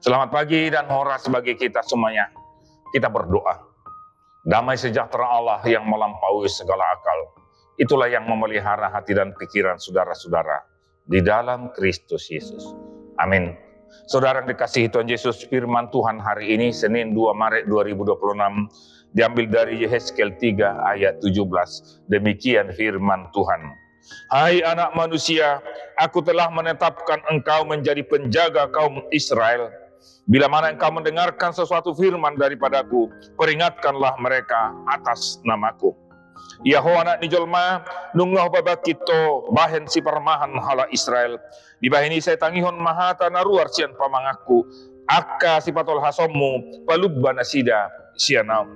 Selamat pagi dan horas bagi kita semuanya. Kita berdoa. Damai sejahtera Allah yang melampaui segala akal. Itulah yang memelihara hati dan pikiran saudara-saudara di dalam Kristus Yesus. Amin. Saudara yang dikasihi Tuhan Yesus, firman Tuhan hari ini Senin 2 Maret 2026 diambil dari Yehezkiel 3 ayat 17. Demikian firman Tuhan. Hai anak manusia, aku telah menetapkan engkau menjadi penjaga kaum Israel. Bila mana engkau mendengarkan sesuatu firman daripadaku, peringatkanlah mereka atas namaku. Yahwa anak ni jolma, nunglah babak kito, bahen si parmahan hala Israel. Di bahini saya tangihon mahata naruar sian pamangaku, akka si patol hasommu, palubba nasida sianau.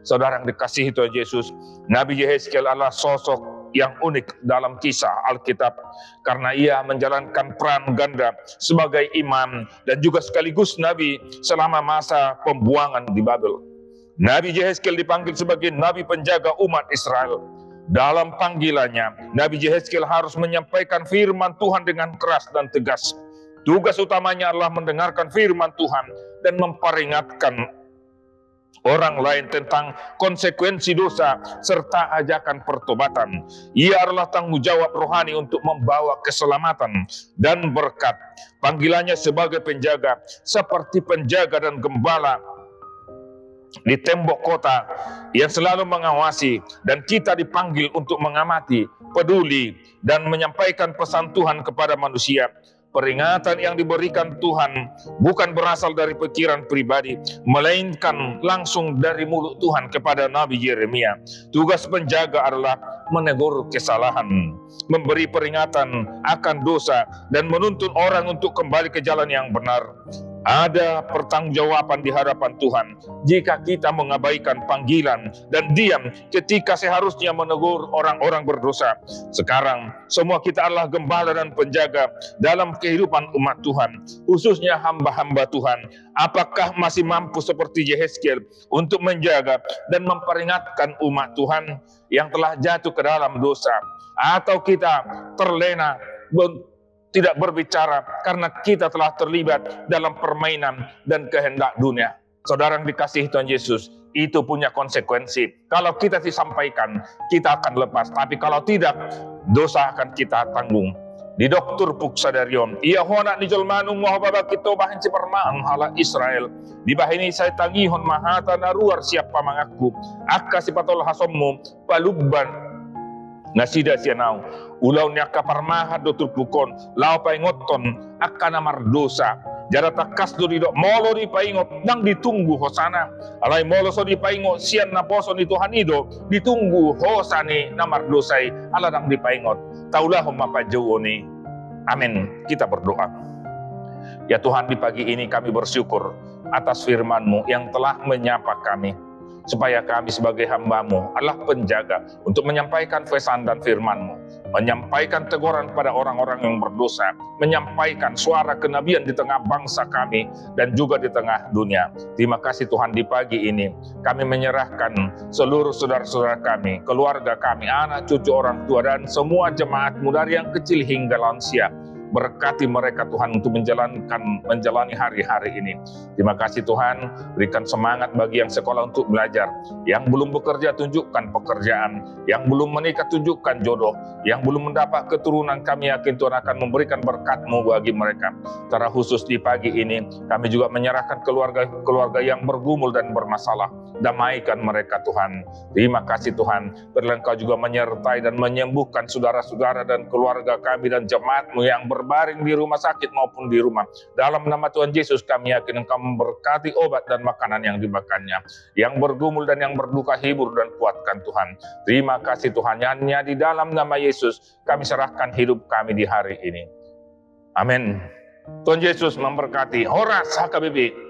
Saudara yang dikasihi Tuhan Yesus, Nabi Yehezkiel adalah sosok yang unik dalam kisah Alkitab karena ia menjalankan peran ganda sebagai imam dan juga sekaligus nabi selama masa pembuangan di Babel. Nabi Yehezkiel dipanggil sebagai nabi penjaga umat Israel. Dalam panggilannya, Nabi Yehezkiel harus menyampaikan firman Tuhan dengan keras dan tegas. Tugas utamanya adalah mendengarkan firman Tuhan dan memperingatkan orang lain tentang konsekuensi dosa serta ajakan pertobatan. Ia adalah tanggung jawab rohani untuk membawa keselamatan dan berkat. Panggilannya sebagai penjaga seperti penjaga dan gembala di tembok kota yang selalu mengawasi, dan kita dipanggil untuk mengamati, peduli, dan menyampaikan pesan Tuhan kepada manusia. Peringatan yang diberikan Tuhan bukan berasal dari pikiran pribadi, melainkan langsung dari mulut Tuhan kepada Nabi Yeremia. Tugas penjaga adalah menegur kesalahan, memberi peringatan akan dosa, dan menuntun orang untuk kembali ke jalan yang benar. Ada pertanggungjawaban di hadapan Tuhan jika kita mengabaikan panggilan dan diam ketika seharusnya menegur orang-orang berdosa. Sekarang semua kita adalah gembala dan penjaga dalam kehidupan umat Tuhan, khususnya hamba-hamba Tuhan. Apakah masih mampu seperti Yehezkiel untuk menjaga dan memperingatkan umat Tuhan yang telah jatuh ke dalam dosa? Atau kita terlena tidak berbicara karena kita telah terlibat dalam permainan dan kehendak dunia? Saudara yang dikasihi Tuhan Yesus, itu punya konsekuensi. Kalau kita disampaikan, kita akan lepas. Tapi kalau tidak, dosa akan kita tanggung. Di Dokter Puksadarion, ia hona ni jolmanung mahababa kito bahin si permaan hala Israel. Di bahini saya tangihon mahata naruar siapa mangaku, akka si patol hasommu palubban nasida sianau. Ulau niaka parmaha dotur pukon, lau paingoton akan amar dosa. Jara takas do didok molo di paingot nang ditunggu hosana. Alai molo so di paingot sian na poso ni Tuhan ido ditunggu hosani namar dosai ala nang di paingot. Taulah mapajawoni. Amin. Kita berdoa. Ya Tuhan, di pagi ini kami bersyukur atas firman-Mu yang telah menyapa kami, supaya kami sebagai hamba-Mu adalah penjaga untuk menyampaikan pesan dan firman-Mu, menyampaikan teguran pada orang-orang yang berdosa, menyampaikan suara kenabian di tengah bangsa kami dan juga di tengah dunia. Terima kasih Tuhan, di pagi ini kami menyerahkan seluruh saudara-saudara kami, keluarga kami, anak cucu orang tua, dan semua jemaat-Mu dari yang kecil hingga lansia. Berkati mereka Tuhan untuk menjalani hari-hari ini. Terima kasih Tuhan, berikan semangat bagi yang sekolah untuk belajar, yang belum bekerja tunjukkan pekerjaan, yang belum menikah tunjukkan jodoh, yang belum mendapat keturunan kami yakin Tuhan akan memberikan berkat-Mu bagi mereka. Secara khusus di pagi ini kami juga menyerahkan keluarga yang bergumul dan bermasalah. Damaikan mereka Tuhan. Terima kasih Tuhan, biarlah Engkau juga menyertai dan menyembuhkan saudara-saudara dan keluarga kami dan jemaat-Mu yang berbaring di rumah sakit maupun di rumah. Dalam nama Tuhan Yesus kami yakin Engkau memberkati obat dan makanan yang dimakannya. Yang bergumul dan yang berduka hibur dan kuatkan Tuhan. Terima kasih Tuhan, hanya di dalam nama Yesus kami serahkan hidup kami di hari ini. Amin. Tuhan Yesus memberkati. Horas HKBP.